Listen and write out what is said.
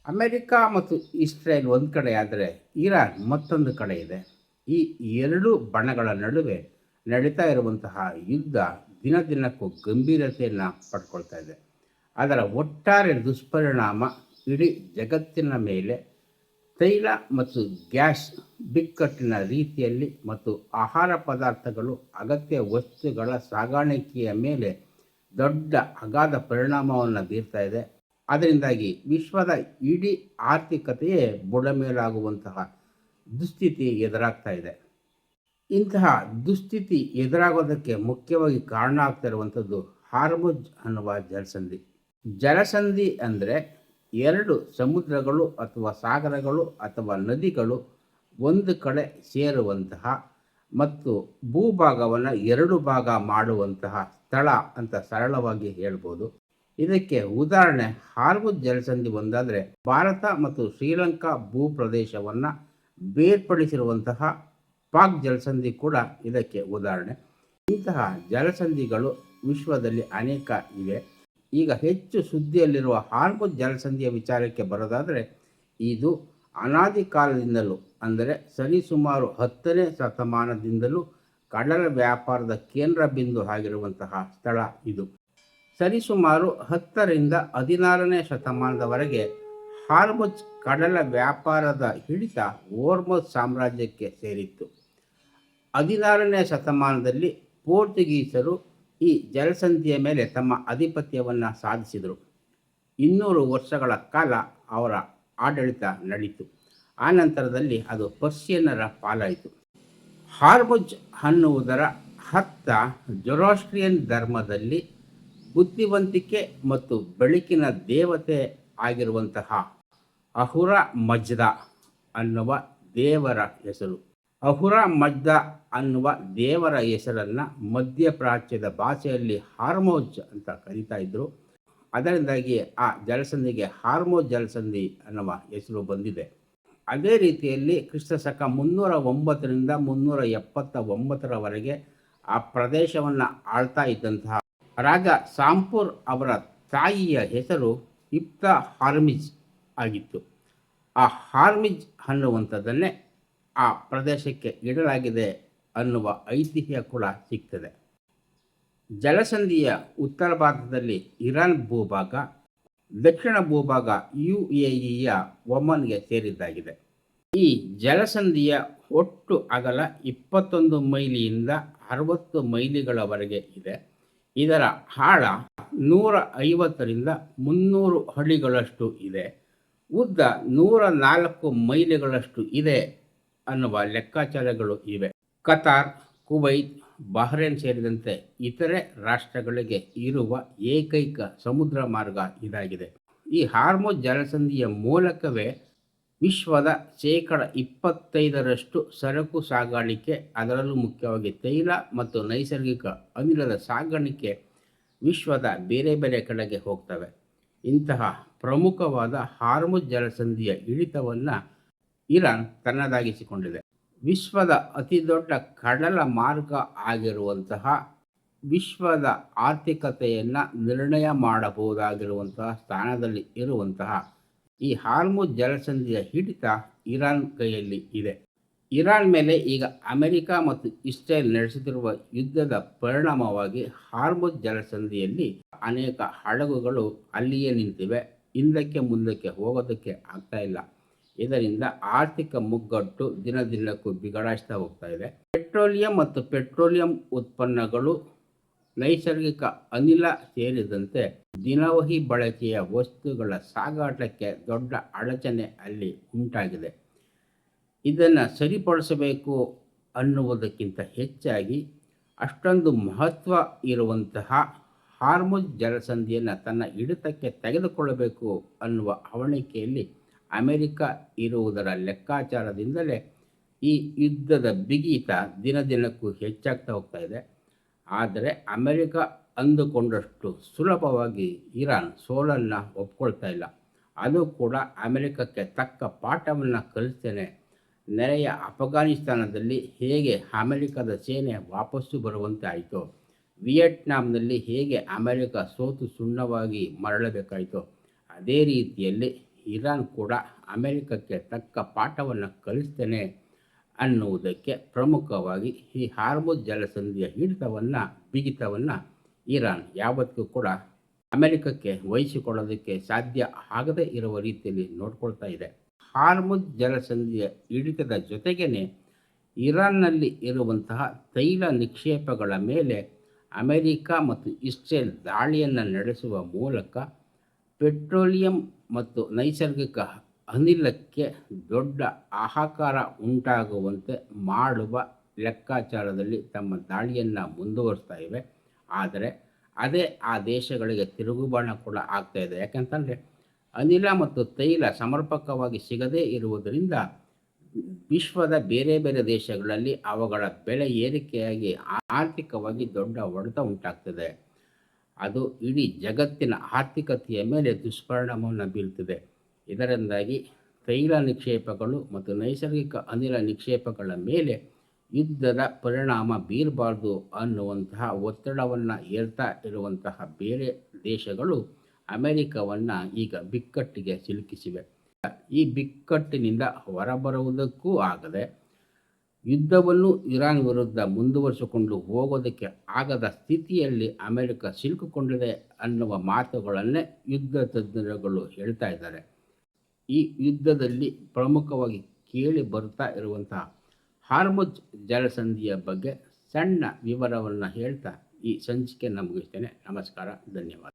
America ಮತ್ತು Israel ಒಂದು ಕಡೆ ಆದರೆ ಇರಾನ್ ಮತ್ತೊಂದು ಕಡೆ ಇದೆ. ಈ ಎರಡು ಬಣಗಳ ನಡುವೆ ನಡೀತಾ ಇರುವಂತಹ ಯುದ್ಧ ದಿನ ದಿನಕ್ಕೂ ಗಂಭೀರತೆಯನ್ನು ಪಡ್ಕೊಳ್ತಾ ಇದೆ. ಅದರ ಒಟ್ಟಾರೆ ದುಷ್ಪರಿಣಾಮ ಇಡೀ ಜಗತ್ತಿನ ಮೇಲೆ ತೈಲ ಮತ್ತು ಗ್ಯಾಸ್ ಬಿಕ್ಕಟ್ಟಿನ ರೀತಿಯಲ್ಲಿ ಮತ್ತು ಆಹಾರ ಪದಾರ್ಥಗಳು ಅಗತ್ಯ ವಸ್ತುಗಳ ಸಾಗಾಣಿಕೆಯ ಮೇಲೆ ದೊಡ್ಡ ಅಗಾಧ ಪರಿಣಾಮವನ್ನು ಬೀರ್ತಾ ಇದೆ. ಅದರಿಂದಾಗಿ ವಿಶ್ವದ ಇಡೀ ಆರ್ಥಿಕತೆಯೇ ಬುಡಮೇಲಾಗುವಂತಹ ದುಸ್ಥಿತಿ ಎದುರಾಗ್ತಾ ಇದೆ. ಇಂತಹ ದುಸ್ಥಿತಿ ಎದುರಾಗೋದಕ್ಕೆ ಮುಖ್ಯವಾಗಿ ಕಾರಣ ಆಗ್ತಾ ಇರುವಂಥದ್ದು ಹಾರ್ಮುಜ್ ಅನ್ನುವ ಜಲಸಂಧಿ. ಜಲಸಂಧಿ ಅಂದರೆ ಎರಡು ಸಮುದ್ರಗಳು ಅಥವಾ ಸಾಗರಗಳು ಅಥವಾ ನದಿಗಳು ಒಂದು ಕಡೆ ಸೇರುವಂತಹ ಮತ್ತು ಭೂಭಾಗವನ್ನು ಎರಡು ಭಾಗ ಮಾಡುವಂತಹ ಸ್ಥಳ ಅಂತ ಸರಳವಾಗಿ ಹೇಳ್ಬೋದು. ಇದಕ್ಕೆ ಉದಾಹರಣೆ ಹಾರ್ಮುಜ್ ಜಲಸಂಧಿ ಒಂದಾದರೆ ಭಾರತ ಮತ್ತು ಶ್ರೀಲಂಕಾ ಭೂಪ್ರದೇಶವನ್ನು ಬೇರ್ಪಡಿಸಿರುವಂತಹ ಪಾಕ್ ಜಲಸಂಧಿ ಕೂಡ ಇದಕ್ಕೆ ಉದಾಹರಣೆ. ಇಂತಹ ಜಲಸಂಧಿಗಳು ವಿಶ್ವದಲ್ಲಿ ಅನೇಕ ಇವೆ. ಈಗ ಹೆಚ್ಚು ಸುದ್ದಿಯಲ್ಲಿರುವ ಹಾರ್ಮುಜ್ ಜಲಸಂಧಿಯ ವಿಚಾರಕ್ಕೆ ಬರೋದಾದರೆ ಇದು ಅನಾದಿ ಕಾಲದಿಂದಲೂ ಅಂದರೆ ಸರಿಸುಮಾರು 10ನೇ ಶತಮಾನದಿಂದಲೂ ಕಡಲ ವ್ಯಾಪಾರದ ಕೇಂದ್ರ ಬಿಂದು ಆಗಿರುವಂತಹ ಸ್ಥಳ ಇದು. ಸರಿಸುಮಾರು 10ರಿಂದ 16ನೇ ಶತಮಾನದವರೆಗೆ ಹಾರ್ಮುಜ್ ಕಡಲ ವ್ಯಾಪಾರದ ಹಿಡಿತ ಹೋರ್ಮುಜ್ ಸಾಮ್ರಾಜ್ಯಕ್ಕೆ ಸೇರಿತ್ತು. 16ನೇ ಶತಮಾನದಲ್ಲಿ ಪೋರ್ಚುಗೀಸರು ಈ ಜಲಸಂಧಿಯ ಮೇಲೆ ತಮ್ಮ ಆಧಿಪತ್ಯವನ್ನು ಸಾಧಿಸಿದರು. 200 ವರ್ಷಗಳ ಕಾಲ ಅವರ ಆಡಳಿತ ನಡೀತು. ಆನಂತರದಲ್ಲಿ ಅದು ಪರ್ಷಿಯನ್ನರ ಪಾಲಾಯಿತು. ಹಾರ್ಮುಜ್ ಅನ್ನುವುದರ ಅರ್ಥ ಜೊರಾಸ್ಟ್ರಿಯನ್ ಧರ್ಮದಲ್ಲಿ ಬುದ್ಧಿವಂತಿಕೆ ಮತ್ತು ಬೆಳಕಿನ ದೇವತೆ ಆಗಿರುವಂತಹ ಅಹುರ ಮಜ್ದಾ ಅನ್ನುವ ದೇವರ ಹೆಸರು. ಅಹುರ ಮಜ್ದಾ ಅನ್ನುವ ದೇವರ ಹೆಸರನ್ನು ಮಧ್ಯಪ್ರಾಚ್ಯದ ಭಾಷೆಯಲ್ಲಿ ಹಾರ್ಮುಜ್ ಅಂತ ಕರೀತಾ ಇದ್ದರು. ಅದರಿಂದಾಗಿ ಆ ಜಲಸಂಧಿಗೆ ಹಾರ್ಮುಜ್ ಜಲಸಂಧಿ ಅನ್ನುವ ಹೆಸರು ಬಂದಿದೆ. ಅದೇ ರೀತಿಯಲ್ಲಿ ಕ್ರಿಸ್ತಶಕ 309ರಿಂದ 379ರವರೆಗೆ ಆ ಪ್ರದೇಶವನ್ನು ಆಳ್ತಾ ಇದ್ದಂತಹ ರಾಜ ಸಾಂಪೂರ್ ಅವರ ತಾಯಿಯ ಹೆಸರು ಇಪ್ತಾ ಹಾರ್ಮಿಜ್ ಆಗಿತ್ತು. ಆ ಹಾರ್ಮಿಜ್ ಅನ್ನುವಂಥದ್ದನ್ನೇ ಆ ಪ್ರದೇಶಕ್ಕೆ ಇಡಲಾಗಿದೆ ಅನ್ನುವ ಐತಿಹ್ಯ ಕೂಡ ಸಿಗ್ತದೆ. ಜಲಸಂಧಿಯ ಉತ್ತರ ಭಾರತದಲ್ಲಿ ಇರಾನ್ ಭೂಭಾಗ, ದಕ್ಷಿಣ ಭೂಭಾಗ UAEಯ ಒಮನ್ಗೆ ಸೇರಿದ್ದಾಗಿದೆ. ಈ ಜಲಸಂಧಿಯ ಒಟ್ಟು ಅಗಲ 21 ಮೈಲಿಯಿಂದ 60 ಮೈಲಿಗಳವರೆಗೆ ಇದೆ. ಇದರ ಆಳ 150ರಿಂದ 300 ಅಡಿಗಳಷ್ಟು ಇದೆ. ಉದ್ದ 104 ಮೈಲಿಗಳಷ್ಟು ಇದೆ ಅನ್ನುವ ಲೆಕ್ಕಾಚಾರಗಳು ಇವೆ. ಕತಾರ್, ಕುವೈತ್, ಬಹ್ರೇನ್ ಸೇರಿದಂತೆ ಇತರೆ ರಾಷ್ಟ್ರಗಳಿಗೆ ಇರುವ ಏಕೈಕ ಸಮುದ್ರ ಮಾರ್ಗ ಇದಾಗಿದೆ. ಈ ಹಾರ್ಮುಜ್ ಜಲಸಂಧಿಯ ಮೂಲಕವೇ ವಿಶ್ವದ 25% ಸರಕು ಸಾಗಾಣಿಕೆ, ಅದರಲ್ಲೂ ಮುಖ್ಯವಾಗಿ ತೈಲ ಮತ್ತು ನೈಸರ್ಗಿಕ ಅನಿಲದ ಸಾಗಾಣಿಕೆ ವಿಶ್ವದ ಬೇರೆ ಬೇರೆ ಕಡೆಗೆ ಹೋಗ್ತವೆ. ಇಂತಹ ಪ್ರಮುಖವಾದ ಹಾರ್ಮುಜ್ ಜಲಸಂಧಿಯ ಹಿಡಿತವನ್ನು ಇರಾನ್ ತನ್ನದಾಗಿಸಿಕೊಂಡಿದೆ. ವಿಶ್ವದ ಅತಿ ದೊಡ್ಡ ಕಡಲ ಮಾರ್ಗ ಆಗಿರುವಂತಹ ವಿಶ್ವದ ಆರ್ಥಿಕತೆಯನ್ನು ನಿರ್ಣಯ ಮಾಡಬಹುದಾಗಿರುವಂತಹ ಸ್ಥಾನದಲ್ಲಿ ಇರುವಂತಹ ಈ ಹಾರ್ಮುಜ್ ಜಲಸಂಧಿಯ ಹಿಡಿತ ಇರಾನ್ ಕೈಯಲ್ಲಿ ಇದೆ. ಇರಾನ್ ಮೇಲೆ ಈಗ ಅಮೆರಿಕ ಮತ್ತು ಇಸ್ರೇಲ್ ನಡೆಸುತ್ತಿರುವ ಯುದ್ಧದ ಪರಿಣಾಮವಾಗಿ ಹಾರ್ಮುಜ್ ಜಲಸಂಧಿಯಲ್ಲಿ ಅನೇಕ ಹಡಗುಗಳು ಅಲ್ಲಿಯೇ ನಿಂತಿವೆ. ಹಿಂದಕ್ಕೆ ಮುಂದಕ್ಕೆ ಹೋಗೋದಕ್ಕೆ ಆಗ್ತಾ ಇಲ್ಲ. ಇದರಿಂದ ಆರ್ಥಿಕ ಮುಗ್ಗಟ್ಟು ದಿನ ದಿನಕ್ಕೂ ಬಿಗಡಾಯಿಸ್ತಾ ಹೋಗ್ತಾ ಇದೆ. ಪೆಟ್ರೋಲಿಯಂ ಮತ್ತು ಪೆಟ್ರೋಲಿಯಂ ಉತ್ಪನ್ನಗಳು, ನೈಸರ್ಗಿಕ ಅನಿಲ ಸೇರಿದಂತೆ ದಿನವಹಿ ಬಳಕೆಯ ವಸ್ತುಗಳ ಸಾಗಾಟಕ್ಕೆ ದೊಡ್ಡ ಅಡಚಣೆ ಅಲ್ಲಿ ಉಂಟಾಗಿದೆ. ಇದನ್ನು ಸರಿಪಡಿಸಬೇಕು ಅನ್ನುವುದಕ್ಕಿಂತ ಹೆಚ್ಚಾಗಿ ಅಷ್ಟೊಂದು ಮಹತ್ವ ಇರುವಂತಹ ಹಾರ್ಮುಜ್ ಜಲಸಂಧಿಯನ್ನು ತನ್ನ ಹಿಡಿತಕ್ಕೆ ತೆಗೆದುಕೊಳ್ಳಬೇಕು ಅನ್ನುವ ಹವಣಿಕೆಯಲ್ಲಿ ಅಮೆರಿಕ ಇರುವುದರ ಲೆಕ್ಕಾಚಾರದಿಂದಲೇ ಈ ಯುದ್ಧದ ಬಿಗಿತ ದಿನ ದಿನಕ್ಕೂ ಹೆಚ್ಚಾಗ್ತಾ ಹೋಗ್ತಾ ಇದೆ. ಆದರೆ ಅಮೆರಿಕ ಅಂದುಕೊಂಡಷ್ಟು ಸುಲಭವಾಗಿ ಇರಾನ್ ಸೋಲನ್ನು ಒಪ್ಕೊಳ್ತಾ ಇಲ್ಲ. ಅದು ಕೂಡ ಅಮೆರಿಕಕ್ಕೆ ತಕ್ಕ ಪಾಠವನ್ನು ಕಲಿಸ್ತೇನೆ. ನೆರೆಯ ಅಫ್ಘಾನಿಸ್ತಾನದಲ್ಲಿ ಹೇಗೆ ಅಮೆರಿಕದ ಸೇನೆ ವಾಪಸ್ಸು ಬರುವಂತೆ ಆಯಿತೋ, ವಿಯೆಟ್ನಾಂನಲ್ಲಿ ಹೇಗೆ ಅಮೆರಿಕ ಸೋತು ಸುಣ್ಣವಾಗಿ ಮರಳಬೇಕಾಯಿತೋ, ಅದೇ ರೀತಿಯಲ್ಲಿ ಇರಾನ್ ಕೂಡ ಅಮೆರಿಕಕ್ಕೆ ತಕ್ಕ ಪಾಠವನ್ನು ಕಲಿಸ್ತೇನೆ ಅನ್ನುವುದಕ್ಕೆ ಪ್ರಮುಖವಾಗಿ ಈ ಹಾರ್ಮುಜ್ ಜಲಸಂಧಿಯ ಬಿಗಿತವನ್ನು ಇರಾನ್ ಯಾವತ್ತೂ ಕೂಡ ಅಮೆರಿಕಕ್ಕೆ ವಹಿಸಿಕೊಳ್ಳೋದಕ್ಕೆ ಸಾಧ್ಯ ಆಗದೇ ಇರುವ ರೀತಿಯಲ್ಲಿ ನೋಡ್ಕೊಳ್ತಾ ಇದೆ. ಹಾರ್ಮುಜ್ ಜಲಸಂಧಿಯ ಹಿಡಿತದ ಜೊತೆಗೇ ಇರಾನ್ನಲ್ಲಿ ಇರುವಂತಹ ತೈಲ ನಿಕ್ಷೇಪಗಳ ಮೇಲೆ ಅಮೆರಿಕ ಮತ್ತು ಇಸ್ರೇಲ್ ದಾಳಿಯನ್ನು ನಡೆಸುವ ಮೂಲಕ ಪೆಟ್ರೋಲಿಯಂ ಮತ್ತು ನೈಸರ್ಗಿಕ ಅನಿಲಕ್ಕೆ ದೊಡ್ಡ ಹಾಹಾಕಾರ ಉಂಟಾಗುವಂತೆ ಮಾಡುವ ಲೆಕ್ಕಾಚಾರದಲ್ಲಿ ತಮ್ಮ ದಾಳಿಯನ್ನು ಮುಂದುವರಿಸ್ತಾ ಇವೆ. ಆದರೆ ಅದೇ ಆ ದೇಶಗಳಿಗೆ ತಿರುಗುಬಾಣ ಕೂಡ ಆಗ್ತಾ ಇದೆ. ಯಾಕಂತಂದರೆ ಅನಿಲ ಮತ್ತು ತೈಲ ಸಮರ್ಪಕವಾಗಿ ಸಿಗದೇ ಇರುವುದರಿಂದ ವಿಶ್ವದ ಬೇರೆ ಬೇರೆ ದೇಶಗಳಲ್ಲಿ ಅವುಗಳ ಬೆಲೆ ಏರಿಕೆಯಾಗಿ ಆರ್ಥಿಕವಾಗಿ ದೊಡ್ಡ ಹೊಡೆತ ಉಂಟಾಗ್ತದೆ. ಅದು ಇಡೀ ಜಗತ್ತಿನ ಆರ್ಥಿಕತೆಯ ಮೇಲೆ ದುಷ್ಪರಿಣಾಮವನ್ನು ಬೀಳ್ತದೆ. ಇದರಿಂದಾಗಿ ತೈಲ ನಿಕ್ಷೇಪಗಳು ಮತ್ತು ನೈಸರ್ಗಿಕ ಅನಿಲ ನಿಕ್ಷೇಪಗಳ ಮೇಲೆ ಯುದ್ಧದ ಪರಿಣಾಮ ಬೀರಬಾರ್ದು ಅನ್ನುವಂತಹ ಒತ್ತಡವನ್ನು ಹೇರ್ತಾ ಇರುವಂತಹ ಬೇರೆ ದೇಶಗಳು ಅಮೆರಿಕವನ್ನು ಈಗ ಬಿಕ್ಕಟ್ಟಿಗೆ ಸಿಲುಕಿಸಿವೆ. ಈ ಬಿಕ್ಕಟ್ಟಿನಿಂದ ಹೊರಬರುವುದಕ್ಕೂ ಆಗದೆ ಯುದ್ಧವನ್ನು ಇರಾನ್ ವಿರುದ್ಧ ಮುಂದುವರಿಸಿಕೊಂಡು ಹೋಗೋದಕ್ಕೆ ಆಗದ ಸ್ಥಿತಿಯಲ್ಲಿ ಅಮೆರಿಕ ಸಿಲುಕಿಕೊಂಡಿದೆ ಅನ್ನುವ ಮಾತುಗಳನ್ನೇ ಯುದ್ಧ ತಜ್ಞರುಗಳು ಹೇಳ್ತಾ ಇದ್ದಾರೆ. ಈ ಯುದ್ಧದಲ್ಲಿ ಪ್ರಮುಖವಾಗಿ ಕೇಳಿ ಬರ್ತಾ ಇರುವಂತಹ ಹಾರ್ಮುಜ್ ಜಲಸಂಧಿಯ ಬಗ್ಗೆ ಸಣ್ಣ ವಿವರವನ್ನು ಹೇಳ್ತಾ ಈ ಸಂಚಿಕೆಯನ್ನು ಮುಗಿಸ್ತೇನೆ. ನಮಸ್ಕಾರ, ಧನ್ಯವಾದ.